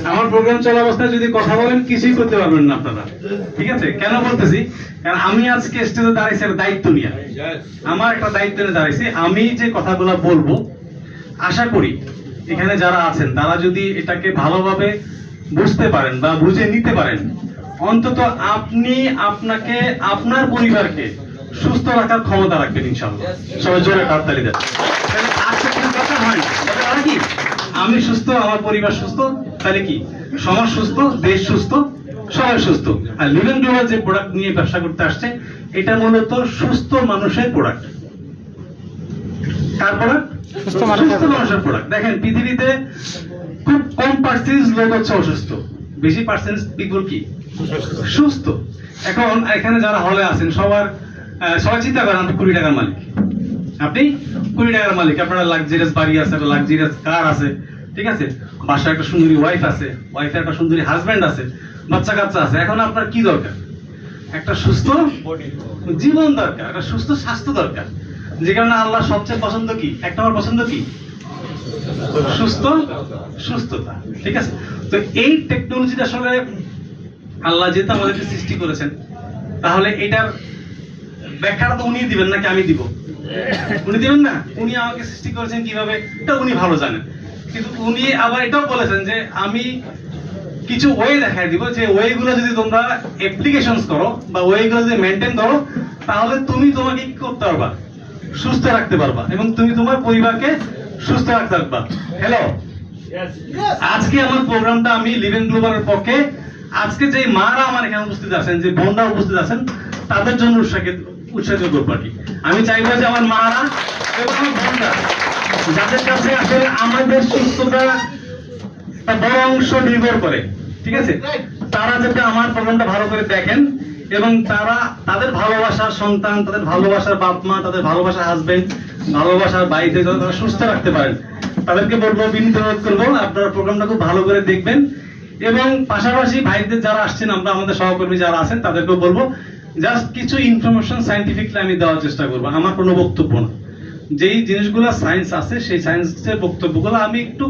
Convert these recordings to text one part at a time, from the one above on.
আমার প্রোগ্রাম চলা অবস্থায় যদি কথা বলেন কিছুই করতে পারবেন না আপনারা, ঠিক আছে? কেন বলতেছি, কারণ আমি আজকে স্টেজে দাঁড়াইছি একটা দায়িত্ব নিয়ে, আমার একটা দায়িত্ব নিয়ে দাঁড়াইছি। আমি যে কথাগুলো বলবো আশা করি এখানে যারা আছেন তারা যদি এটাকে ভালোভাবে বুঝতে পারেন বা বুঝে নিতে পারেন, অন্তত আপনি আপনাকে আপনার পরিবারকে সুস্থ রাখার ক্ষমতা রাখবেন ইনশাআল্লাহ। সবাই জোরে হাততালি দেন। আজকে কোনো কথা হয় না কি, আমি সুস্থ, আমার পরিবার সুস্থ, তাহলে কি সমাজ সুস্থ, দেশ সুস্থ, সবাই সুস্থ। আর লিভেন গ্লোবাল যে প্রোডাক্ট নিয়ে ব্যবসা করতে আসছে, এটা মূলত সুস্থ মানুষের প্রোডাক্ট। কার প্রোডাক্ট? সুস্থ মানুষের প্রোডাক্ট। দেখেন পৃথিবীতে খুব কম পার্সেন্টেজ লোক হচ্ছে অসুস্থ, বেশি পার্সেন্টেজ পিপল কি সুস্থ। এখন এখানে যারা হলে আছেন সবাই চিন্তা করেন আপনি 20 টাকার মালিক, আপনি 20 টাকার মালিক, আপনার লাক্সারিয়াস বাড়ি আছে, একটা লাক্সারিয়াস কার আছে, ঠিক আছে, বাসায় একটা সুন্দরী ওয়াইফ আছে, ওয়াইফের একটা সুন্দরী হাজবেন্ড আছে, বাচ্চা কাচ্চা আছে। এখন আপনার কি দরকার? একটা সুস্থ জীবন দরকার, একটা সুস্থ স্বাস্থ্য দরকার। যে কারণে আল্লাহ সবচেয়ে পছন্দ কি, একটা আমার পছন্দ কি, সুস্থতা, ঠিক আছে? তো এই টেকনোলজিটা আসলে আল্লাহ যেহেতু আমাদেরকে সৃষ্টি করেছেন, তাহলে এটার ব্যাখ্যাটা তো উনি দিবেন নাকি আমি দিব? উনি দিবেন না। উনি আমাকে সৃষ্টি করেছেন কিভাবে এটা উনি ভালো জানেন, কিন্তু উনি আবার এটাও বলেছেন যে আমি কিছু ওয়ে দেখাই দিব, যে ওয়েগুলো যদি তোমরা অ্যাপ্লিকেশনস করো বা ওয়েগুলো যদি মেনটেন করো, তাহলে তুমি তোমাকে কি করতে পারবা, সুস্থ রাখতে পারবা, এবং তুমি তোমার পরিবারকে সুস্থ রাখতে পারবা। হ্যালো, আজকে আমার প্রোগ্রামটা আমি লিভেন গ্লোবালের পক্ষে, আজকে যে মারা আমার এখানে উপস্থিত আছেন, যে বোনরা উপস্থিত আছেন, তাদের জন্য উৎসাহিত করবো আর কি। আমি চাইবো যে আমার মারা এবং আমার বোনরা, যাদের কাছে আসলে আমাদের সুস্থতা বড় অংশ নির্ভর করে, ঠিক আছে, তারা যাতে আমার প্রোগ্রামটা ভালো করে দেখেন এবং তারা তাদের ভালোবাসার সন্তান, তাদের ভালোবাসার বাপ মা, তাদের ভালোবাসার হাজবেন্ড, ভালোবাসার বাইরে তারা সুস্থ রাখতে পারেন, তাদেরকে বলবো, বিনীত অনুরোধ করবো আপনারা প্রোগ্রামটা খুব ভালো করে দেখবেন। এবং পাশাপাশি ভাইদের যারা আসছেন, আমরা আমাদের সহকর্মী যারা আছেন তাদেরকেও বলবো, জাস্ট কিছু ইনফরমেশন সাইন্টিফিকলি আমি দেওয়ার চেষ্টা করবো, আমার কোনো বক্তব্য না। যেই জিনিসগুলো সায়েন্স আছে সেই সায়েন্সের বক্তব্যগুলো আমি একটু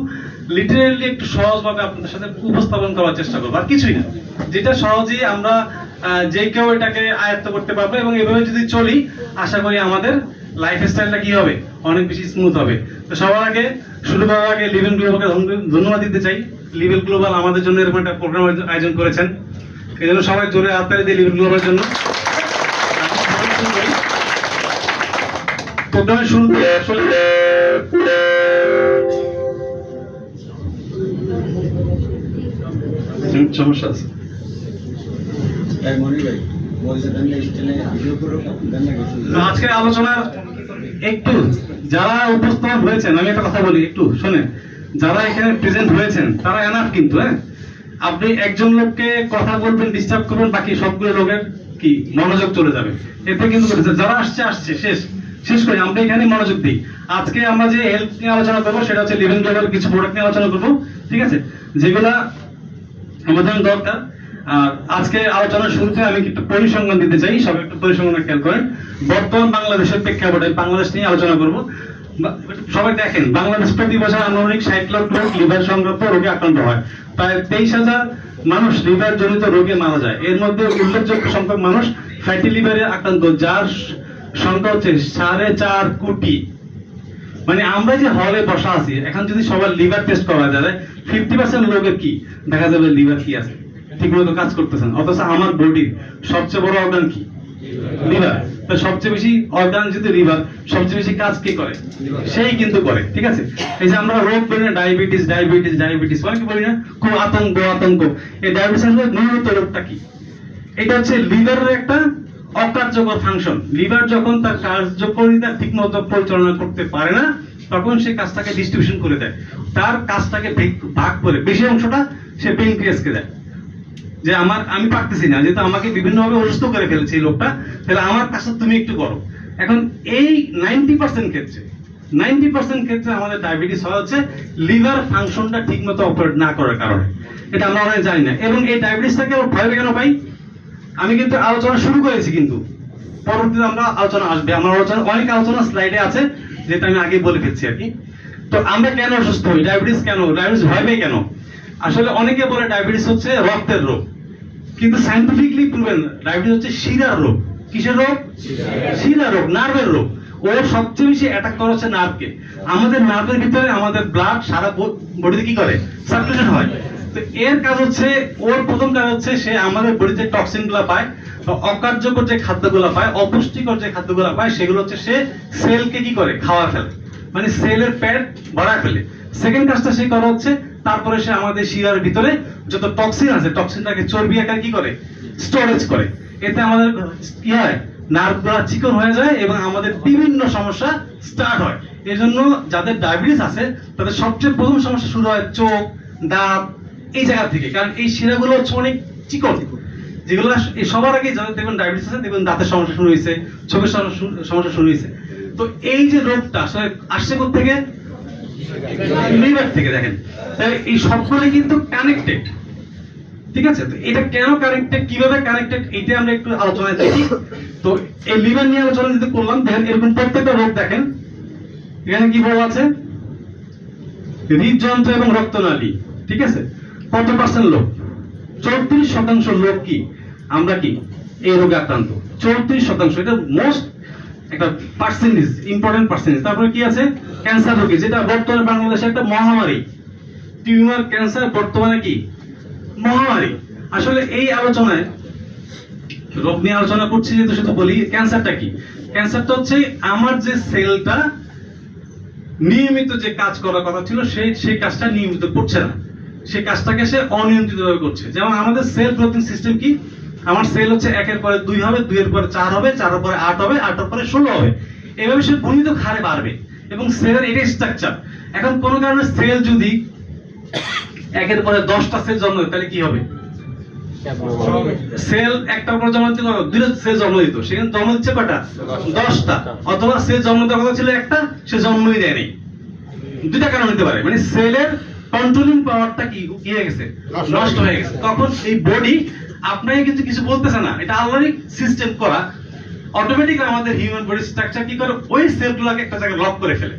লিটারেলি একটু সহজভাবে আপনাদের সাথে উপস্থাপন করার চেষ্টা করবো, আর কিছুই না। যেটা সহজেই আমরা যে কেউ এটাকে আয়ত্ত করতে পারবো, এবং এভাবে যদি চলি আশা করি আমাদের লাইফ স্টাইলটা কি হবে, অনেক বেশি স্মুথ হবে। তো সবার আগে শুরু করার আগে লিভেন গ্লোবালকে ধন্যবাদ দিতে চাই। লিভেন গ্লোবাল আমাদের জন্য এরকম একটা প্রোগ্রাম আয়োজন করেছেন, এই জন্য সবাই জোরে হাততালি দিয়ে লিভেন গ্লোবালের জন্য। প্রোগ্রামের শুরুতে সমস্যা আছে, আজকের আলোচনা একটু যারা উপস্থাপন হয়েছেন, আমি একটা কথা বলি একটু শোনেন, যারা এখানে প্রেজেন্ট হয়েছেন তারা এনাফ কিন্তু। হ্যাঁ, আপনি একজন লোককে কথা বলবেন, ডিস্টার্ব করবেন, বাকি সবগুলো লোকের কি মনোযোগ চলে যাবে, এতে কিন্তু যারা আসছে শেষ করে আমরা এখানে মনোযোগ দিই। আজকে আমরা যে হেলথ নিয়ে আলোচনা করবো সেটা হচ্ছে লিভেন গ্লোবাল কিছু প্রোডাক্ট নিয়ে আলোচনা করবো, ঠিক আছে, যেগুলা আমাদের দরকার। আর আজকে আলোচনার শুরুতে আমি একটু পরিসংখ্যান দিতে চাই, সবাই একটু পরিসংখ্যান খেয়াল করেন। বর্তমান বাংলাদেশের প্রেক্ষাপটে বাংলাদেশ নিয়ে আলোচনা করব। সবাই দেখেন, বাংলাদেশ প্রতি বছর আনুমানিক 60 লাখ লোক লিভার সংক্রান্ত রোগে আক্রান্ত হয়, প্রায় 23,000 মানুষ লিভার জনিত রোগে মারা যায়। এর মধ্যে উল্লেখযোগ্য সংখ্যক মানুষ ফ্যাটি লিভারে আক্রান্ত, যার সংখ্যা হচ্ছে 4.5 কোটি। মানে আমরা যে হলে বসা আছি, এখন যদি সবার লিভার টেস্ট করা যায়, 50% লোকের কি দেখা যাবে লিভার কি আছে, ঠিক মতো কাজ করতেছেন। অথচ আমার বডির সবচেয়ে বড় অর্গান কি, লিভার। তো সবচেয়ে বেশি অর্গান যদি লিভার, সবচেয়ে বেশি কাজ কে করে, সেই কিন্তু করে, ঠিক আছে। এই যে আমরা রোগ বলি না, ডায়াবেটিস মানে কি বলি না, খুব আতঙ্ক। এই ডায়াবেটিসের মূলত রোগটা কি, এটা হচ্ছে লিভারের একটা অকার্যকর ফাংশন। লিভার যখন তার কার্যকারিতা ঠিক মতো পরিচালনা করতে পারে না, তখন সে কাজটাকে ডিস্ট্রিবিউশন করে দেয়, তার কাজটাকে ভাগ করে বেশি অংশটা সে পেনক্রিয়াসকে দেয়, যে আমি পারতেছি না, যেহেতু আমাকে বিভিন্নভাবে অসুস্থ করে ফেলছে এই লোকটা, তাহলে আমার কাজটা তুমি একটু করো। এখন এই 90% ক্ষেত্রে আমাদের ডায়াবেটিস হয় হচ্ছে লিভার ফাংশনটা ঠিক মতো অপারেট না করার কারণে। এটা আমরা অনেক জানি না, এবং এই ডায়াবেটিসটাকে ভয় কেন পাই। আমি কিন্তু আলোচনা শুরু করেছি, কিন্তু পরবর্তীতে আমরা আলোচনা আসবে, আমার অনেক আলোচনা স্লাইডে আছে, যেটা আমি আগে বলে ফেলছি আর কি। তো আমরা কেন অসুস্থ হই, ডায়াবেটিস ভয় পাই কেন? আসলে অনেকে বলে ডায়াবেটিস হচ্ছে রক্তের রোগ, কিন্তু সায়েন্টিফিকলি প্রুভেন ডায়াবেটিস হচ্ছে শিরার রোগ। কিসের রোগ? শিরা রোগ, নার্ভের রোগ। ও সবচেয়ে বেশি অ্যাটাক করা হচ্ছে নার্ভকে। আমাদের নার্ভের ভিতরে আমাদের ব্লাড সারা বডিতে কি করে, সার্কুলেশন হয়। তো এর কাজ হচ্ছে, ওর প্রথম কাজ হচ্ছে সে আমাদের বডিতে টক্সিন গুলা পায়, অকার্যকর যে খাদ্যগুলো পায়, অপুষ্টিকর যে খাদ্যগুলো পায়, সেগুলো হচ্ছে সে সেলকে কি করে, খাওয়া ফেলে, মানে সেলের পেট ভরায় ফেলে। সেকেন্ড কাজটা সে করা হচ্ছে, তারপরে সে আমাদের শিরার ভিতরে যত টক্সিন আছে, টক্সিনটাকে চর্বি আকারে কি করে, স্টোরেজ করে। এতে আমাদের কি হয়, নার্ভগুলো চিকন হয়ে যায় এবং আমাদের বিভিন্ন সমস্যা স্টার্ট হয়। এই জন্য যাদের ডায়াবেটিস আছে তাদের সবচেয়ে প্রথম সমস্যা শুরু হয় চোখ, দাঁত, এই জায়গা থেকে। কারণ এই শিরাগুলো হচ্ছে অনেক চিকন, যেগুলো সবার আগে যাদের দেখবেন ডায়াবেটিস আছে, দেখবেন দাঁতের সমস্যা শুরু হয়েছে, চোখের সমস্যা শুরু হয়েছে। তো এই যে রোগটা আসলে আসছে কোথা থেকে, লিভার থেকে। দেখেন এই সবগুলো কিন্তু কানেক্টেড, ঠিক আছে? তো এটা কেন কানেক্টেড, কিভাবে কানেক্টেড, এটা আমরা একটু আলোচনায় দেখি। তো এই লিভার নিয়ে আলোচনা যদি করলাম, দেখেন এরকম প্রত্যেকটা রোগ দেখেন এখানে কি বলা আছে, হৃদযন্ত্র এবং রক্তনালী, ঠিক আছে? কত পার্সেন্ট লোক? 34% লোক কি আমরা কি এই রোগে আক্রান্ত। 34%, এটা মোস্ট একটা পার্সেন্টেজ, ইম্পর্টেন্ট পার্সেন্টেজ। তারপরে কি আছে, ক্যান্সার রোগী, যেটা বর্তমানে বাংলাদেশে একটা মহামারী। টিউমার ক্যান্সার বর্তমানে কি মহামারী। আসলে এই আলোচনায় রোগ নিয়ে আলোচনা করছি যেহেতু, শুধু বলি ক্যান্সারটা কি। ক্যান্সারটা হচ্ছে আমার যে সেলটা নিয়মিত যে কাজ করার কথা ছিল সেই কাজটা নিয়মিত করছে না, সেই কাজটাকে সে অনিয়ন্ত্রিতভাবে করছে। যেমন আমাদের সেল গ্রোথিং সিস্টেম কি, আমার সেল হচ্ছে 1-এর পরে 2 হবে, 2-এর পরে 4 হবে, 4-এর পরে 8 হবে, 8-এর পরে 16 হবে। এভাবে সে গুণিত হারে বাড়বে এবং সেলের এটাই স্ট্রাকচার। এখন কোনো কারণে সেল যদি 1-এর পরে 10টা সেল জন্ম দেয়, তাহলে কি হবে? সেল একটার পর জন্ম দিতে 2টা সেল জন্ম দিত, সেখানে জন্ম দিচ্ছে কয়টা? 10টা। অথবা সেল জন্ম দেওয়ার কথা ছিল একটা, সে জন্মই দেয়নি। দুইটা কারণ হতে পারে, মানে সেলের কন্ট্রোলিং পাওয়ারটা কি হয়ে গেছে, নষ্ট হয়ে গেছে। তখন এই বডি আপনাকে কিন্তু কিছু বলতেছে না, এটা আল্লাহরই সিস্টেম করা। অটোমেটিক আমাদের হিউম্যান বডি স্ট্রাকচার কি করে, ওই সেলগুলোকে একটা জায়গায় লক করে ফেলে।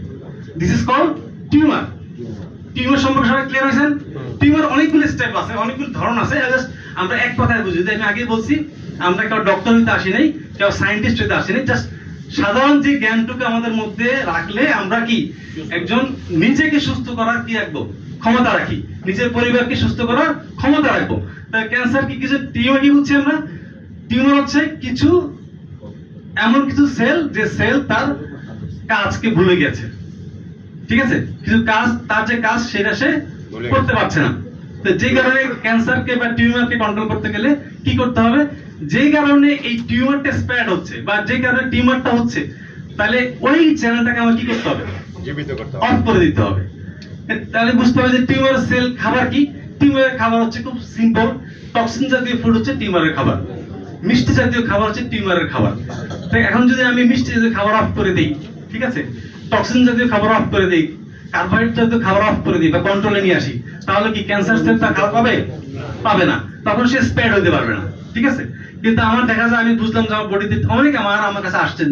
This is called tumour. Tumour সম্পর্কে সবাই ক্লিয়ার হয়েছেন? টিউমার অনেকগুলো স্টেপ আছে, অনেকগুলো ধরন আছে। আমরা এক কথায় বুঝি, আমি আগে বলছি আমরা কেউ ডক্টর হইতে আসি নাই, কেউ সায়েন্টিস্ট হইতে আসি নাই। জাস্ট সাধারণ যে জ্ঞানটুকু আমাদের মধ্যে রাখলে আমরা কি একজন নিজেকে সুস্থ করার কি রাখবো, ক্ষমতা রাখি, নিজের পরিবারকে সুস্থ করার ক্ষমতা রাখবো। তাই ক্যান্সার কি, কিছু টিউমার কি বুঝছি আমরা? টিউমার হচ্ছে কিছু এমন কিছু সেল, যে সেল তার কাজকে ভুলে গেছে, ঠিক আছে? কিছু কাজ, তার যে কাজ সেটা সে করতে পারছে না। তো যে কারণে ক্যান্সারকে বা টিউমারকে কন্ট্রোল করতে গেলে কি করতে হবে, যে কারণে এই টিউমারটা স্প্রেড হচ্ছে বা যে কারণে টিউমারটা হচ্ছে, তাহলে ওই চ্যানেলটাকে আমার কি করতে হবে, জীবিত করতে হবে, অফ করে দিতে হবে। তাহলে বুঝতে হবে যে টিউমারের সেল খাবার কি। টিউমারের খাবার হচ্ছে খুব সিম্পল, টক্সিন জাতীয় ফুড হচ্ছে টিউমারের খাবার, মিষ্টি জাতীয় খাবার হচ্ছে টিউমারের খাবার। তাই এখন যদি আমি মিষ্টি জাতীয় খাবার অফ করে দিই, ঠিক আছে, টক্সিন জাতীয় খাবার অফ করে দিই, কার্বোহাইড্রেট জাতীয় খাবার অফ করে দিই বা কন্ট্রোলে নিয়ে আসি, তাহলে কি ক্যান্সার সেলটা খাবার পাবে? পাবে না। তখন সে স্প্রেড হইতে পারবে না, ঠিক আছে? কিন্তু আমার দেখা যায়, আমি বুঝলাম যে আমার বডিতে অনেক আমার কাছে আসছেন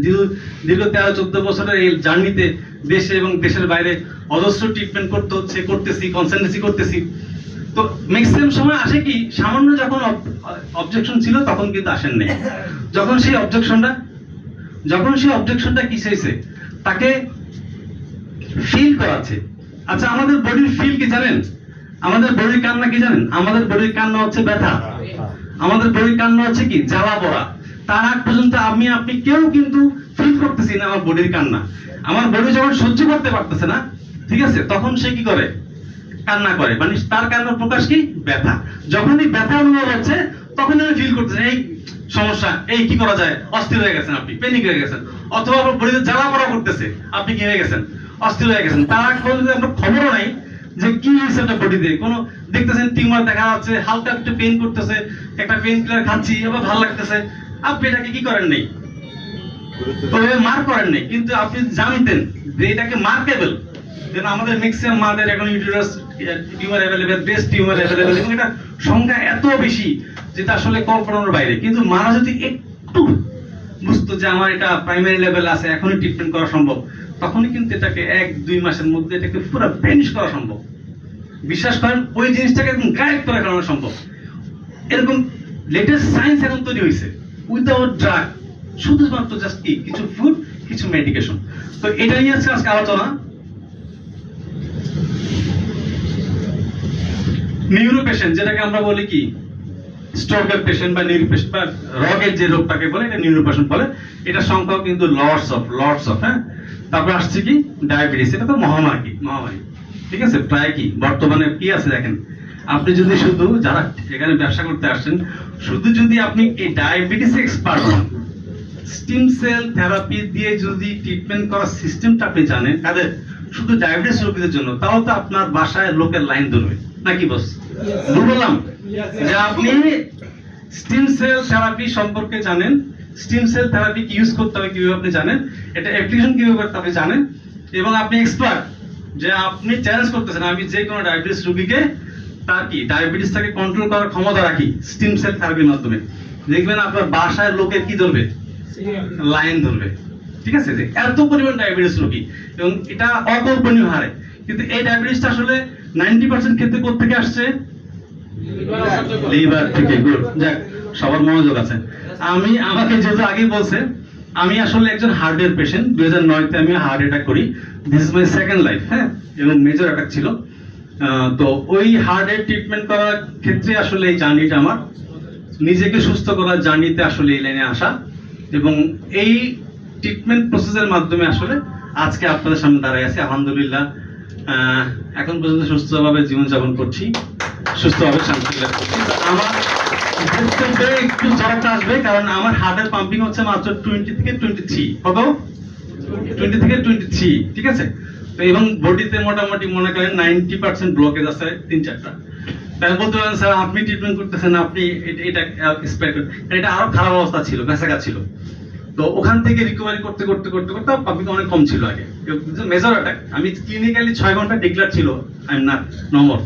দীর্ঘ 13-14 বছরের এই জার্নিতে, দেশে এবং দেশের বাইরে অজস্র ট্রিটমেন্ট করতেছি, কনসালটেন্সি করতেছি। তো ম্যাক্সিমাম সময় আসে কি, সামান্য যখন অবজেকশন ছিল তখন কিন্তু আসেন নাই। যখন সেই অবজেকশনটা কি হয়েছে, তাকে ফিল করাচ্ছে। আচ্ছা, আমাদের বডির ফিল কি জানেন? আমাদের বডির কান্না কি জানেন? আমাদের বডির কান্না হচ্ছে ব্যথা, আমাদের বডির কান্না হচ্ছে কি জ্বালা পড়া। তার আগ পর্যন্ত আপনি কেউ কিন্তু ফিল করতেছি না আমার বডির কান্না। আমার বডি যখন সহ্য করতে পারতেছে না, ঠিক আছে, তখন সে কি করে, কান্না করে। মানে তার কান্নার প্রকাশ কি, ব্যথা। যখনই ব্যথা অনুভব হচ্ছে তখন আমি ফিল করতেছি এই সমস্যা, এই কি করা যায়, অস্থির হয়ে গেছেন আপনি, প্যানিক হয়ে গেছেন। অথবা আপনার বডিতে জ্বালা পড়া করতেছে, আপনি কি হয়ে গেছেন, অস্থির হয়ে গেছেন। তার আগ পর্যন্ত আপনার খবরও নাই যে কি হয়েছে একটা বডিতে। কোনো দেখতেছেন টিউমার দেখা যাচ্ছে, হালকা একটু পেইন করতেছে, একটা পেইন কিলার খাচ্ছি, এবার ভালো লাগতেছে, আপনি এটাকে কি করেন নাই, মার করেন নাই। কিন্তু আপনি জানতেন যে এটাকে মার্কেবল, যেন আমাদের ম্যাক্সিমাম মাদের এখন uterus tumour available, breast tumour available, এবং এটা সংখ্যা এত বেশি যেটা আসলে কল্পনার বাইরে। কিন্তু মারা যদি একটু বুঝতো যে আমার এটা প্রাইমারি লেভেল আছে, এখনই ট্রিটমেন্ট করা সম্ভব, তখনই কিন্তু এটাকে 1-2 মাসের মধ্যে এটাকে পুরো ফিনিশ করা সম্ভব। বিশ্বাস করেন ওই জিনিসটাকে একদম গায়েব করে ফেলানো সম্ভব। এরকম লেটেস্ট সায়েন্স এখন তৈরি হয়েছে উইদাউট ড্রাগ, শুধুমাত্র জাস্ট কি কিছু ফুড, কিছু মেডিকেশন। তো এটা নিয়ে আজকে আলোচনা। নিউরো পেশেন্ট, যেটাকে আমরা বলি কি স্ট্রোকের পেশেন্ট বা নিউরো পেশেন্ট বা রগের যে রোগটাকে বলে এটা নিউরো পেশেন্ট বলে। এটা সংখ্যাও কিন্তু লটস অফ হ্যাঁ। তারপর আসছে কি ডায়াবেটিস, এটা তো মহামারী, ঠিক আছে। প্রায় কি বর্তমানে কি আছে দেখেন, আপনি যদি শুধু যারা এখানে ব্যবসা করতে আসছেন, শুধু যদি আপনি এই ডায়াবেটিস এক্সপার্ট হন, স্টিম সেল থেরাপি দিয়ে যদি ট্রিটমেন্ট করার সিস্টেমটা আপনি জানেন কাদের, শুধু ডায়াবেটিস রোগীদের জন্য, তাও তো আপনার বাসায় লোকের লাইন ধরবে নাকি বস? বললাম যে আপনি স্টিম সেল থেরাপি সম্পর্কে জানেন, স্টিম সেল থেরাপি কি ইউজ করতে হবে কিভাবে আপনি জানেন, এটা অ্যাপ্লিকেশন কিভাবে করতে আপনি জানেন, এবং আপনি এক্সপার্ট যে আপনি চ্যালেঞ্জ করতেছেন আমি যে কোনো ডায়াবেটিস রোগীকে তার কি ডায়াবেটিসটাকে কন্ট্রোল করার ক্ষমতা রাখি স্টিম সেল থেরাপির মাধ্যমে। দেখবেন আপনার বাসায় লোকের কি ধরবে, লাইন ধরবে, ঠিক আছে। যে এত পরিমাণ ডায়াবেটিস রোগী এবং এটা অকল্পনীয় হারে। কিন্তু এই ডায়াবেটিসটা আসলে 90% ক্ষেত্রে কোথা থেকে আসছে? লিভার থেকে। গুড, যাক সবার মনোযোগ আছে। আমাকে যেহেতু আগেই বলছে, আমি আসলে একজন হার্টের পেশেন্ট। 2009-তে আমি হার্ট অ্যাটাক করি। This is my second life হ্যাঁ, এবং মেজর অ্যাটাক ছিল। তো ওই হার্টের ট্রিটমেন্ট করার ক্ষেত্রে আসলে এই জার্নিটা আমার, নিজেকে সুস্থ করার জার্নিতে আসলে এই লাইনে আসা, এবং এই ট্রিটমেন্ট প্রসেসের মাধ্যমে আসলে আজকে আপনাদের সামনে দাঁড়ায় আছি আলহামদুলিল্লাহ। এখন পর্যন্ত সুস্থভাবে জীবনযাপন করছি, সুস্থভাবে শান্তি লাভ করছি। আমার একটু জ্বরটা আসবে কারণ আমার হার্টের পাম্পিং হচ্ছে মাত্র 20 থেকে 23, কত 20 থেকে 23, ঠিক আছে। তো এবং বডিতে মোটামুটি মনে করেন 90% ব্লকেজ আছে 3-4টা। তাই বলতে পারেন স্যার আপনি ট্রিটমেন্ট করতেছেন, আপনি এটা এক্সপেক্ট, এটা আরো খারাপ অবস্থা ছিল, বেঁচেগা ছিল। তো ওখান থেকে রিকভারি করতে করতে করতে করতে পাম্পিং অনেক কম ছিল আগে। মেজর অ্যাটাক, আমি ক্লিনিক্যালি 6 ঘন্টা ডিক্লেয়ার ছিল আই এম নট নরমাল।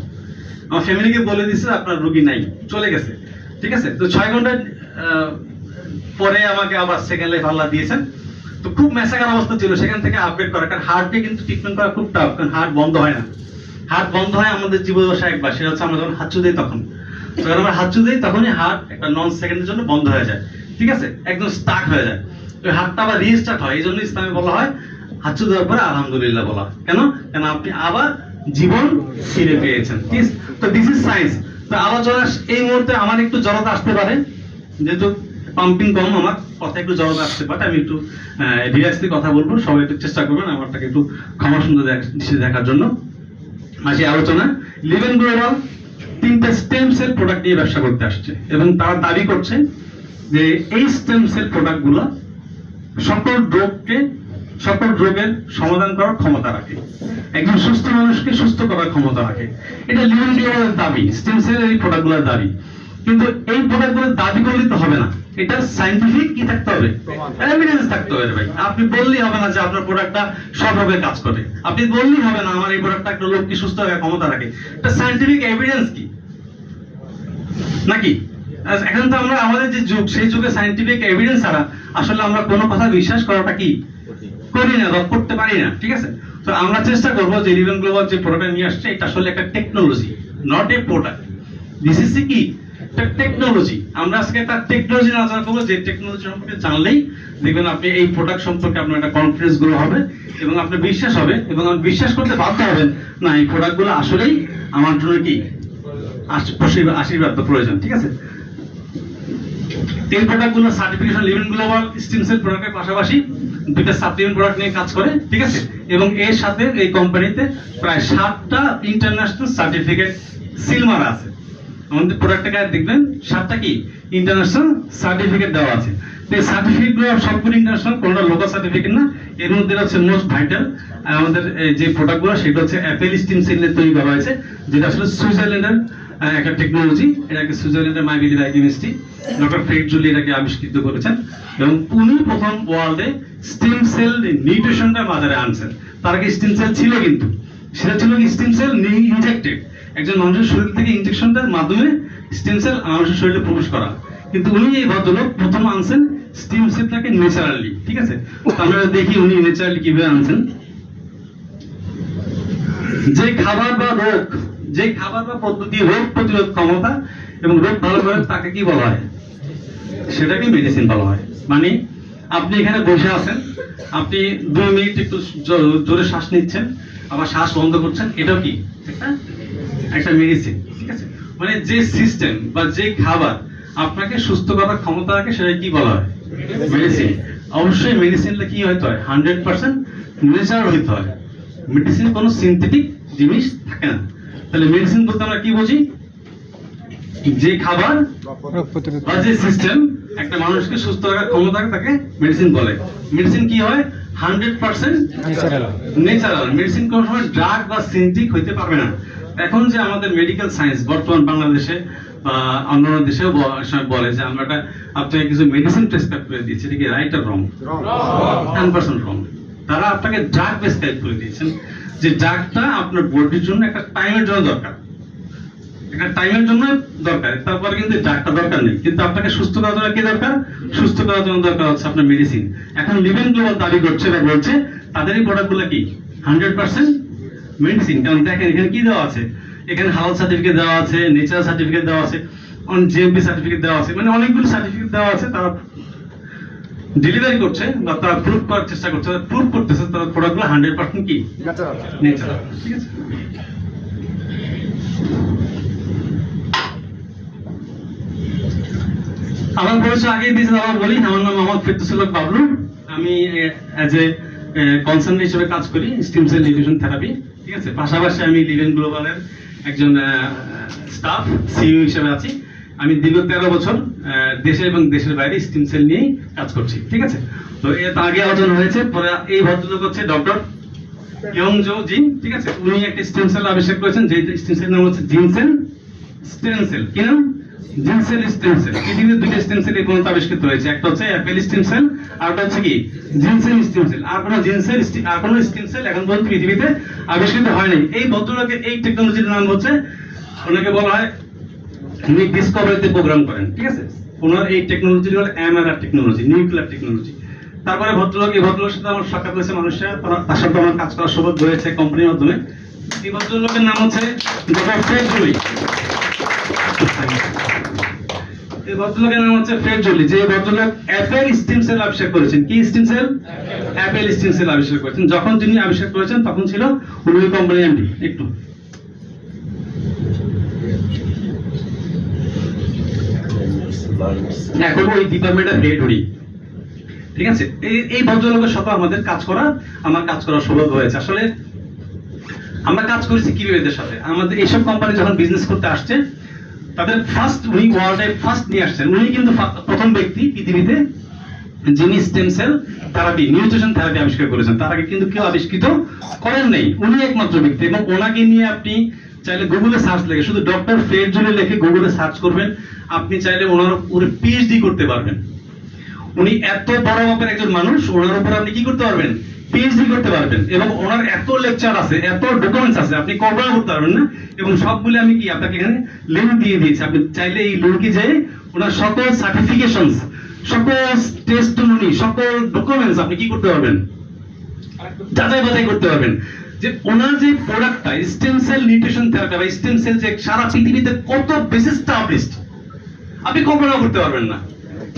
আমার ফ্যামিলিকে বলে দিছে আপনার রোগী নাই, চলে গেছে, ঠিক আছে। তো 6 ঘন্টা পরে আমাকে আবার সেকেন্ড লাইফ আল্লাহ দিয়েছেন। তো খুব মেসাকার অবস্থা ছিল, সেখান থেকে আপডেট করা, কারণ হার্টে কিন্তু ট্রিটমেন্ট করা খুব টাফ, কারণ হার্ট বন্ধ হয় না। হার্ট বন্ধ হয় আমাদের জীবদশা একবার, সেটা হচ্ছে আমরা যখন হাঁচু দিই তখন। যখন আমরা হাঁচু দিই তখনই হার্ট একটা নন সেকেন্ডের জন্য বন্ধ হয়ে যায়, ঠিক আছে, একদম স্টাক হয়ে যায়। তো হার্টটা আবার রিস্টার্ট হয়, এই জন্য ইসলামে বলা হয় হাঁচু দেওয়ার পরে আলহামদুলিল্লাহ বলা। কেন? কেন আপনি আবার জীবন ফিরে পেয়েছেন। তো দিস ইজ সায়েন্স। তো আলোচনা এই মুহূর্তে আমার একটু জড়তা আসতে পারে, যেহেতু পাম্পিং কম, আমার কথা একটু জড়তা আসতে পারে। আমি একটু রিল্যাক্সলি কথা বলবো, সবাই একটু চেষ্টা করবেন আমারটাকে একটু ক্ষমা সুন্দর দৃষ্টি দেখার জন্য। আসি আলোচনা। লিভেন গ্লোবাল 3টা স্টেম সেল প্রোডাক্ট নিয়ে ব্যবসা করতে আসছে, এবং তারা দাবি করছে যে এই স্টেম সেল প্রোডাক্টগুলো সকল রোগের সমাধান করার ক্ষমতা রাখে, একজন সুস্থ মানুষকে সুস্থ করার ক্ষমতা রাখে। এটা লিভেন গ্লোবালের দাবি, স্টেম সেলের এই প্রোডাক্টগুলোর দাবি। কিন্তু এই প্রোডাক্টগুলোর দাবি করলে তো হবে না, এটা সায়েন্টিফিক কি থাকতে হবে, এভিডেন্স থাকতে হবে ভাই। আপনি বললেই হবে না যে আপনার প্রোডাক্টটা সব রোগে কাজ করে, আপনি বললেই হবে না আমার এই প্রোডাক্টটা একটা লোককে সুস্থ রাখার ক্ষমতা রাখে। এটা সায়েন্টিফিক এভিডেন্স কি নাকি? এখন তো আমরা আমাদের যে যুগ, সেই যুগে সায়েন্টিফিক এভিডেন্স ছাড়া আসলে আমরা কোনো কথা বিশ্বাস করাটা কি করি না বা করতে পারি না, ঠিক আছে। তো আমরা চেষ্টা করবো যে লিভেন গ্লোবাল যে প্রোডাক্ট নিয়ে আসছে এটা আসলে একটা technology, not a product. This is কি টেকনোলজি। আমরা আজকে একটা টেকনোলজি আলোচনা করবো, যে টেকনোলজি সম্পর্কে জানলেই দেখবেন আপনি এই প্রোডাক্ট সম্পর্কে আপনার একটা কনফিডেন্স গুলো হবে, এবং আপনার বিশ্বাস হবে, এবং আপনি বিশ্বাস করতে বাধ্য হবেন না এই প্রোডাক্ট গুলো আসলেই আমার জন্য কি আশীর্বাদ প্রয়োজন, ঠিক আছে। এই প্রোডাক্টগুলো সার্টিফিকেশন লিভেন গ্লোবাল স্টিম সেল প্রোডাক্টের পাশাপাশি 2টা সাপ্লিমেন্ট প্রোডাক্ট নিয়ে কাজ করে, ঠিক আছে। এবং এর সাথে এই কোম্পানিতে প্রায় 7টা ইন্টারন্যাশনাল সার্টিফিকেট সিল মারা আছে। আমাদের প্রোডাক্টের গায়ে দেখবেন 7টা কি ইন্টারন্যাশনাল সার্টিফিকেট দেওয়া আছে। তো এই সার্টিফিকেটগুলো সবগুলো ইন্টারন্যাশনাল, কোনটা লোকাল সার্টিফিকেট না। এর মধ্যে হচ্ছে মোস্ট ভাইটাল আমাদের যে প্রোডাক্টগুলো, সেটা হচ্ছে অ্যাপেল স্টিম সেল তৈরি করা হয়েছে, যেটা আসলে সুইজারল্যান্ডের একটা টেকনোলজি। এটাকে সুইজারল্যান্ডের মাইবিলি কেমিস্ট্রি ডক্টর ফ্রেড জুলি এটাকে আবিষ্কৃত করেছেন, এবং উনি প্রথম ওয়ার্ল্ডে স্টিম সেল নিউট্রিশনটা বাজারে আনছেন। তার আগে স্টিম সেল ছিল, কিন্তু সেটা ছিল কি স্টিম সেল ইনজেক্টেড, একজন মানুষের শরীর থেকে ইনজেকশনটার মাধ্যমে স্টিম সেল মানুষের শরীরে প্রবেশ করা। কিন্তু উনি এই ভদ্রলোক প্রথম আনছেন স্টিম সেলটাকে ন্যাচারালি, ঠিক আছে। আমরা দেখি উনি ন্যাচারালি কিভাবে আনছেন। যে খাবার বা রোগ যে খাবার বা পদ্ধতি রোগ প্রতিরোধ ক্ষমতা এবং রোগ ভালো করে তাকে কি বলা হয়, সেটাকে মেডিসিন বলা হয়। মানে আপনি এখানে বসে আছেন, আপনি 2 মিনিট একটু জোরে শ্বাস নিচ্ছেন, আবার শ্বাস বন্ধ করছেন, এটাও কি একটা মেডিসিন। ঠিক আছে, মানে যে সিস্টেম বা যে খাবার আপনাকে সুস্থ করার ক্ষমতা রাখে সেটা কি বলা হয়, মেডিসিন। অবশ্যই মেডিসিনটা কি হইতে হয়, 100% ন্যাচারাল হইতে হয়। মেডিসিন কোনো সিনথেটিক জিনিস থাকে না। তাহলে মেডিসিন বলতে আমরা কি বুঝি, যে খাবার বা যে সিস্টেম একটা মানুষকে সুস্থ রাখার ক্ষমতা রাখে তাকে মেডিসিন বলে। মেডিসিন কি হয়, 100% ন্যাচারাল। মেডিসিন কোনো সময় ড্রাগ বা সিনথেটিক হইতে পারবে না। এখন যে আমাদের মেডিকেল সায়েন্স বর্তমান বাংলাদেশে বা অন্যান্য দেশেও বলে যে আমরা আপনাকে কিছু মেডিসিন প্রেসক্রাইব করে দিয়েছি, এটা কি রাইট আর রং? 10% রং। তারা আপনাকে ড্রাগ প্রেসক্রাইব করে দিয়েছেন, যে ড্রাগটা আপনার বডির জন্য একটা টাইমের জন্য দরকার, একটা টাইমের জন্য দরকার, তারপরে কিন্তু ড্রাগটা দরকার নেই। কিন্তু আপনাকে সুস্থ করার জন্য কি দরকার, সুস্থ করার জন্য দরকার হচ্ছে আপনার মেডিসিন। এখন লিভিং গ্লোবাল দাবি করছে বা বলছে তাদেরই প্রোডাক্টগুলো কি 100% মেডিসিন। কারণ দেখেন এখানে কি দেওয়া আছে, এখানে হালাল সার্টিফিকেট দেওয়া আছে, নেচারাল সার্টিফিকেট দেওয়া আছে, জিএমপি সার্টিফিকেট দেওয়া আছে, মানে অনেকগুলো সার্টিফিকেট দেওয়া আছে। তারা ডেলিভারি করছে বা তারা প্রুফ করার চেষ্টা করছে, প্রুফ করতেছে তার প্রোডাক্টগুলো 100% কি ন্যাচারাল। ঠিক আছে, আমার পরিচয় আগেই দিয়েছেন, আবার বলি, আমার নাম মোহাম্মদ ফেরদৌসুল হক বাবলু। আমি অ্যাজ এ কনসালটেন্ট হিসেবে কাজ করি স্টিম সেল নিউট্রিশন থেরাপি। ঠিক আছে, পাশাপাশি আমি লিভেন গ্লোবালের একজন স্টাফ সিইও হিসেবে আছি। আমি দীর্ঘ 13 বছর দেশে এবং দেশের বাইরে স্টিম সেল নিয়েই কাজ করছি। ঠিক আছে, তো এর আগে আলোচনা হয়েছে, পরে এই ভদ্রলোক হচ্ছে ডক্টর ইয়ংজো জিন। ঠিক আছে, উনি একটা স্টেম সেল আবিষ্কার করেছেন, যে স্টেম সেল নাম হচ্ছে জিনসেন স্টেম সেল। কি নাম? জিনসেল স্টেম সেল। পৃথিবীতে 2টা স্টেম সেল এই পর্যন্ত আবিষ্কৃত হয়েছে, একটা হচ্ছে অ্যাপেল স্টেম সেল, আর একটা হচ্ছে কি জিনসেল স্টেম সেল। আর কোনো জিনসেল আর কোনো স্টেম সেল এখন পর্যন্ত পৃথিবীতে আবিষ্কৃত হয়নি। এই ভদ্রলোকের এই টেকনোলজির নাম হচ্ছে, ওনাকে বলা হয় উনি ডিসকভারিতে প্রোগ্রাম করেন। ঠিক আছে, ওনার এই টেকনোলজি হলো এমআরআর টেকনোলজি, নিউক্লিয়ার টেকনোলজি। তারপরে ভদ্রলোক, এই ভদ্রলোকের সাথে আমার সাক্ষাৎ হয়েছে মানুষরা, তার সাথে আমার কাজ করার সৌভাগ্য হয়েছে কোম্পানির মাধ্যমে। এই ভদ্রলোকের নাম হচ্ছে ডক্টর ফ্রেড জোলি। এই ভদ্রলোকের নাম হচ্ছে ফ্রেড জোলি, যে ভদ্রলোক অ্যাপেল স্টেম সেল আবিষ্কার করেছেন। কি stem cell? Apple stem cell আবিষ্কার করেছেন। যখন তিনি আবিষ্কার করেছেন তখন ছিল উনি কোম্পানির এমডি। একটু এখন ওই ডিপার্টমেন্টের হেড উনি। ঠিক আছে, এই ভদ্রলোকের সাথে আমাদের কাজ করা, আমার কাজ করার সৌভাগ্য হয়েছে। আসলে আমরা কাজ করেছি কিভাবে এদের সাথে, আমাদের এইসব কোম্পানি যখন বিজনেস করতে আসছে তাদের ফার্স্ট, উনি ওয়ার্ল্ডে ফার্স্ট নিয়ে আসছেন। উনি কিন্তু প্রথম ব্যক্তি পৃথিবীতে যিনি stem cell therapy, nutrition therapy আবিষ্কার করেছেন। তার আগে কিন্তু কেউ আবিষ্কৃত করেন নাই, উনি একমাত্র ব্যক্তি। এবং ওনাকে নিয়ে আপনি চাইলে গুগলে সার্চ লেগে, শুধু ডক্টর ফ্রেড জোলি লিখে গুগলে সার্চ করবেন, আপনি চাইলে ওনার উপরে পিএইচডি করতে পারবেন। উনি এত বড় মাপের একজন মানুষ, ওনার উপর আপনি কি করতে পারবেন, পিএইচডি করতে পারবেন। এবং ওনার এত লেকচার আছে, এত ডকুমেন্টস আছে, আপনি কল্পনা করতে পারবেন না। এবং সবগুলো আমি কি আপনাকে এখানে লিংক দিয়ে দিয়েছি, আপনি চাইলে এই লিংকে যেয়ে ওনার সকল সার্টিফিকেশনস, সকল টেস্টিমনি, সকল ডকুমেন্টস আপনি কি করতে পারবেন, যাচাই বাছাই করতে পারবেন। যে ওনার যে প্রোডাক্টটা স্টেম সেল নিউট্রিশন থেরাপি বা স্টেম সেল, যে সারা পৃথিবীতে কত বেশি এস্টাবলিশড আপনি কল্পনা করতে পারবেন না।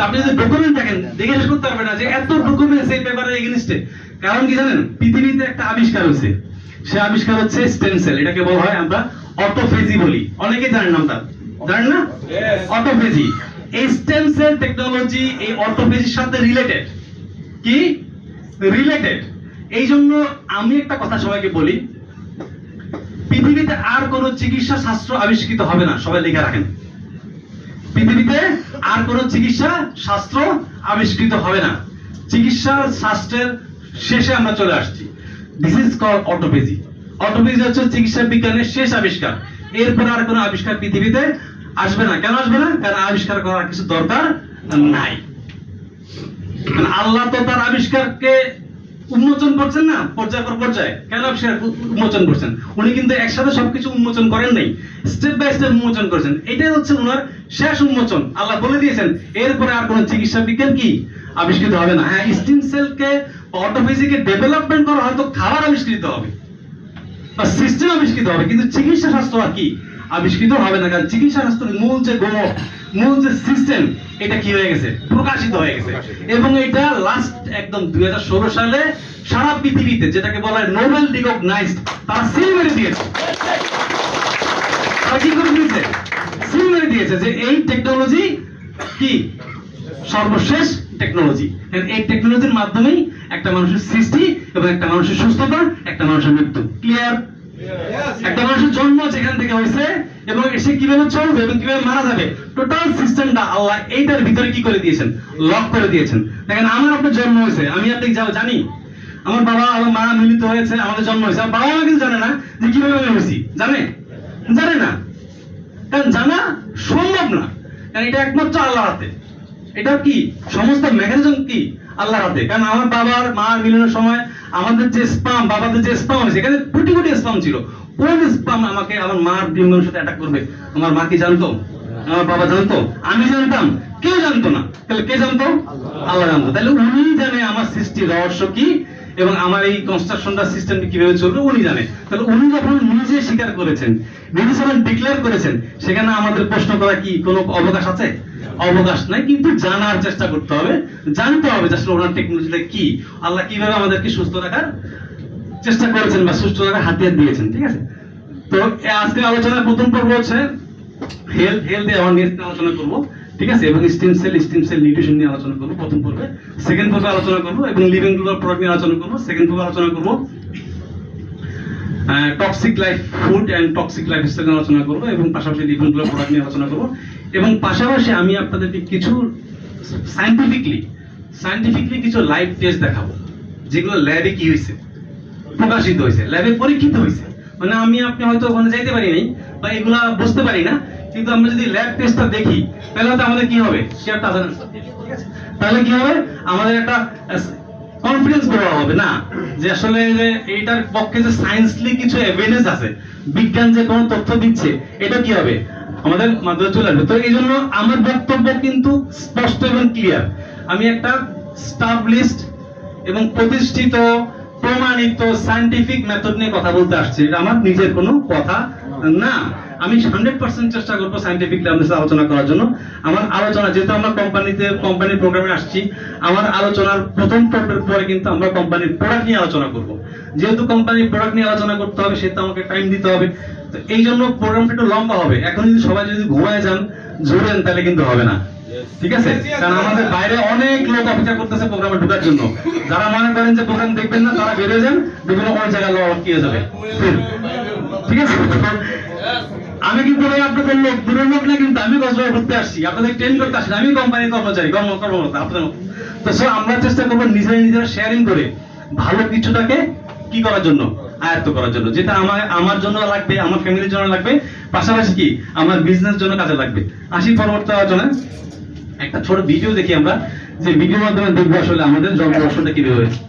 আপনি যদি ডকুমেন্ট দেখেন, দেখে শেষ করতে পারবেন না যে এত ডকুমেন্টস এই পেপারে এগেইনস্টে। কারণ কি জানেন, পৃথিবীতে একটা আবিষ্কার হয়েছে, সে আবিষ্কার হচ্ছে স্টেম সেল। এটাকে বলা হয় আমরা অটোফেজি বলি। অনেকে জানেন নামটা, জানেন না? অটোফেজি। এই স্টেম সেল টেকনোলজি এই অটোফেজির সাথে রিলেটেড। কি রিলেটেড? এই জন্য আমি একটা কথা সবাইকে বলি, পৃথিবীতে আর কোন চিকিৎসা শাস্ত্র আবিষ্কৃত হবে না। সবাই লিখে রাখেন, পৃথিবীতে আর কোন চিকিৎসা শাস্ত্র আবিষ্কৃত হবে না। চিকিৎসা শাস্ত্রের শেষে আমরা চলে আসছি। This is called autophagy. Autophagy হচ্ছে চিকিৎসা বিজ্ঞানের শেষ আবিষ্কার। এরপর আর কোনো আবিষ্কার পৃথিবীতে আসবে না। কেন আসবে না? কারণ আবিষ্কার করার কিছু দরকার নাই। আল্লাহ তো তার আবিষ্কারকে উন্মোচন করছেন না পর্যায় পর পর্যায়ে। কেন আবিষ্কার উন্মোচন করছেন? উনি কিন্তু একসাথে সবকিছু উন্মোচন করেন নাই, স্টেপ বাই স্টেপ উন্মোচন করেছেন। এটাই হচ্ছে ওনার শেষ উন্মোচন। আল্লাহ বলে দিয়েছেন এরপরে আর কোনো চিকিৎসা বিজ্ঞান কি আবিষ্কৃত হবে না। হ্যাঁ, স্টেম সেলকে অটোফেজিকে ডেভেলপমেন্ট করা হয়তো খাবার আবিষ্কৃত হবে, বা সিস্টেম আবিষ্কৃত হবে, কিন্তু চিকিৎসা শাস্ত্র আর কি আবিষ্কৃত হবে না, কারণ চিকিৎসা শাস্ত্রের মূল যে সিস্টেম এটা কি হয়ে গেছে, প্রকাশিত হয়ে গেছে। এবং এটা লাস্ট একদম 2016 সালে সারা পৃথিবীতে যেটাকে বলা হয় নোবেল রিকগনাইজড, তারা সিল মেরে দিয়েছে। তারা কি করে দিয়েছে? সিল মেরে দিয়েছে যে এই টেকনোলজি কি সর্বশেষ টেকনোলজি। এই টেকনোলজির মাধ্যমেই একটা মানুষের সৃষ্টি এবং একটা মানুষের সুস্থতা, একটা মানুষের মৃত্যু। ক্লিয়ার? একটা মানুষের জন্ম যেখান থেকে হয়েছে এবং সে কিভাবে চলবে এবং কিভাবে মারা যাবে, টোটাল সিস্টেমটা আল্লাহ এইটার ভিতরে কি করে দিয়েছেন, লক করে দিয়েছেন। দেখেন আমার আপনার জন্ম হয়েছে, আমি আপনি জানি আমার বাবা আমার মা মিলিত হয়েছে, আমাদের জন্ম হয়েছে। আমার বাবা মা কিন্তু জানে না যে কিভাবে আমি হয়েছি, জানে না, কারণ জানা সম্ভব না, কারণ এটা একমাত্র আল্লাহর হাতে। এটা কি সমস্ত মেকানিজম কি আল্লাহর হাতে। কারণ আমার বাবার মা মিলনের সময় আমাদের যে স্পাম, বাবাদের যে স্পাম হয়েছে, এখানে কোটি কোটি স্পাম ছিল। কোন স্পাম আমাকে আমার মার ডিম্বাণুর সাথে অ্যাটাক করবে, আমার মা কি জানতো? আমার বাবা জানতো? আমি জানতাম? কেউ জানতো না। তাহলে কে জানতো? আল্লাহ জানতো। তাহলে উনি জানে আমার সৃষ্টির রহস্য কি এবং আমার এই কনস্ট্রাকশনটা সিস্টেমটি কিভাবে চলবে উনি জানে। তাহলে উনি যখন নিজে স্বীকার করেছেন, নিজে যখন ডিক্লেয়ার করেছেন, সেখানে আমাদের প্রশ্ন করা কি কোনো অবকাশ আছে? অবকাশ নাই। কিন্তু জানার চেষ্টা করতে হবে, জানতে হবে যে আসলে ওনার টেকনোলজিটা কি, আল্লাহ কিভাবে আমাদেরকে সুস্থ রাখার চেষ্টা করেছেন বা সুস্থ রাখার হাতিয়ার দিয়েছেন। ঠিক আছে? তো আজকে আলোচনার প্রথম পর্ব হচ্ছে হেলথ অ্যাওয়ারনেস নিয়ে আলোচনা করব। ঠিক আছে? এবং স্টেম সেল নিউট্রিশন নিয়ে আলোচনা করব প্রথম পর্বে। সেকেন্ড পর্বে আলোচনা করব এবং লিভিং গ্লোবাল প্রোডাক্ট নিয়ে আলোচনা করব। সেকেন্ড পর্বে আলোচনা করব toxic life food and toxic lifestyle নিয়ে আলোচনা করব এবং পাশাপাশি লিভিং গ্লোবাল প্রোডাক্ট নিয়ে আলোচনা করব। এবং পাশাপাশি আমি আপনাদেরকে কিছু সায়েন্টিফিকলি কিছু লাইভ টেস্ট দেখাবো, যেগুলো ল্যাবে কি হয়েছে, প্রকাশিত হয়েছে, ল্যাবে পরীক্ষিত হয়েছে। মানে আমি আপনি হয়তো ওখানে যাইতে পারি নাই বা এগুলা বুঝতে পারি না, কিন্তু আমরা যদি ল্যাব টেস্টটা দেখি তাহলে হয়তো আমাদের কি হবে, তাহলে কি হবে, আমাদের একটা কনফিডেন্স দেওয়া হবে না যে আসলে এইটার পক্ষে যে সায়েন্সলি কিছু এভিডেন্স আছে, বিজ্ঞান যে কোনো তথ্য দিচ্ছে, এটা কি হবে আমাদের মাধ্যমে চলে আসবে। তো এই জন্য আমার বক্তব্য কিন্তু স্পষ্ট এবং ক্লিয়ার। আমি একটা স্টাবলিশড এবং প্রতিষ্ঠিত প্রমাণিত সায়েন্টিফিক মেথড নিয়ে কথা বলতে আসছি, এটা আমার নিজের কোনো কথা না। আমি 100% চেষ্টা করবো সায়েন্টিফিকলি আমাদের সাথে আলোচনা করার জন্য। আমার আলোচনা, যেহেতু আমরা কোম্পানির প্রোগ্রামে আসছি, আমার আলোচনার প্রথম পর্বের পরে কিন্তু আমরা কোম্পানির প্রোডাক্ট নিয়ে আলোচনা করব। যেহেতু কোম্পানির প্রোডাক্ট নিয়ে আলোচনা করতে হবে, সেটা আমাকে টাইম দিতে হবে। তো এই জন্য প্রোগ্রামটা একটু লম্বা হবে। এখন যদি সবাই যদি ঘুমায় যান, জোরেন, তাহলে কিন্তু হবে না। ঠিক আছে? কারণ আমাদের বাইরে অনেক লোক অপেক্ষা করতেছে প্রোগ্রামে ঢোকার জন্য। যারা মনে করেন যে প্রোগ্রাম দেখবেন না, তারা বেরিয়ে যান, বিভিন্ন অনেক জায়গায় লোক কি হয়ে যাবে। ঠিক আছে? আমি কিন্তু ভাই আপনাদের লোক, দূরের লোক না, কিন্তু আমি কক্সবাজার ঘুরতে আসছি, আপনাদের ট্রেন করতে আসছি, আমি কোম্পানির কর্মচারী, কর্মকর্তা আপনাদের মতো। তো আমরা চেষ্টা করবো নিজেরা শেয়ারিং করে ভালো কিছুটাকে কি করার জন্য, আয়ত্ত করার জন্য, যেটা আমার জন্য লাগবে, আমার ফ্যামিলির জন্য লাগবে, পাশাপাশি কি আমার বিজনেস জন্য কাজে লাগবে। আসি পরবর্তী আলোচনায়। একটা ছোট ভিডিও দেখি আমরা, যে ভিডিওর মাধ্যমে দেখবো আসলে আমাদের জন্ম রহস্যটা কিভাবে হয়েছে।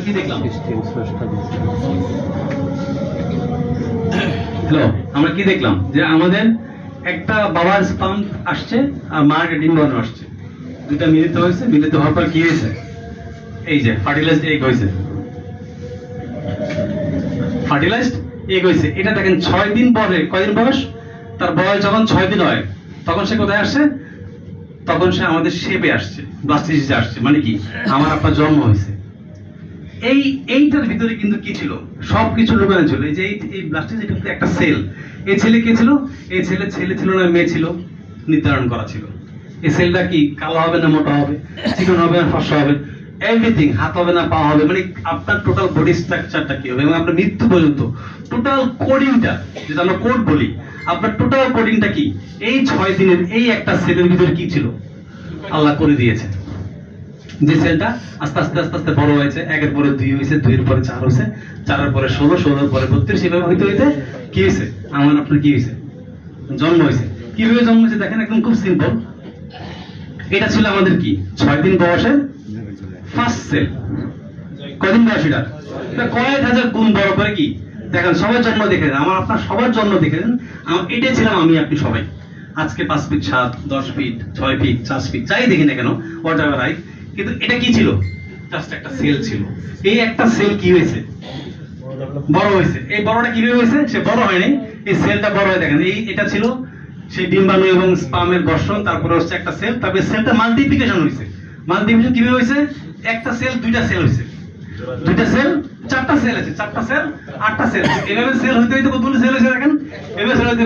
কি দেখলাম? হ্যালো, আমরা কি দেখলাম? যে আমাদের একটা বাবার স্পাম আসছে আর মার ডিম্বাণু আসছে, দুটা মিলিত হয়েছে। মিলিত হওয়ার পর কি হয়েছে? এই যে ফার্টিলাইজড এগ হয়েছে। এটা দেখেন 6 দিন পরে, কয়দিন বয়স? তার বয়স যখন 6 দিন হয়, তখন সে কোথায় আসছে? তখন সে আমাদের শেপে আসছে, ব্লাস্টিসে আসছে। মানে কি, আমার আপনার জন্ম হয়েছে। এইটার ভিতরে কিন্তু কি ছিল, সবকিছু লুকানো ছিল। এই যে এই ব্লাস্টে যে কিন্তু একটা সেল, এই ছেলে কে ছিল, এই ছেলে ছিল না মেয়ে ছিল, নির্ধারণ করা ছিল। এই সেলটা কি কালো হবে না মোটা হবে, চিকন হবে না ফর্সা হবে, এভরিথিং, হাত হবে না পা হবে, মানে আপনার টোটাল বডি স্ট্রাকচারটা কি হবে এবং আপনার মৃত্যু পর্যন্ত টোটাল কোডিংটা, যেটা আমরা কোড বলি, আপনার টোটাল কোডিংটা কি এই 6 দিনের এই একটা সেলের ভিতরে কি ছিল আল্লাহ করে দিয়েছে। যে সেলটা আস্তে আস্তে আস্তে আস্তে বড় হয়েছে, 1-এর পরে 2 হয়েছে, 2-এর পরে 4 হয়েছে, 4-এর পরে 16, 16-এর পরে 32, এভাবে হইতে হইতে কি হয়েছে, আমার আপনার কি হয়েছে, জন্ম হয়েছে। কিভাবে জন্ম হয়েছে দেখেন, একদম খুব সিম্পল। এটা ছিল আমাদের কি 6 দিন বয়সে ফার্স্ট সেল। কয়দিন বয়স এটা কয়েক হাজার গুণ বড় করে কি দেখেন, সবার জন্ম দেখেন, আমার আপনার সবার জন্ম দেখেন, এটাই ছিলাম আমি আপনি সবাই। আজকে 5 ফিট 7, 10 ফিট 6 ফিট 4 ফিট যাই দেখি না কেন, হোয়াট এভার রাইট, কিন্তু এটা কি ছিল, জাস্ট একটা সেল ছিল। এই একটা সেল কি হয়েছে, বড় হয়েছে। এই বড়টা কিভাবে হয়েছে, সে বড় হয়নি, এই সেলটা বড় হয়ে দেখেন, এটা ছিল সেই ডিম্বাণু এবং স্পামের ঘর্ষণ, তারপরে হচ্ছে একটা সেল, তারপরে সেলটা মাল্টিপ্লিকেশন হয়েছে। মাল্টিপ্লিকেশন কিভাবে হয়েছে, একটা সেল 2টা সেল হয়েছে, 2টা সেল 4টা সেল আছে, 4টা সেল 8টা সেল, এভাবে সেল হইতে হইতে কতগুলো সেল হয়েছে দেখেন, এভাবে সেল হইতে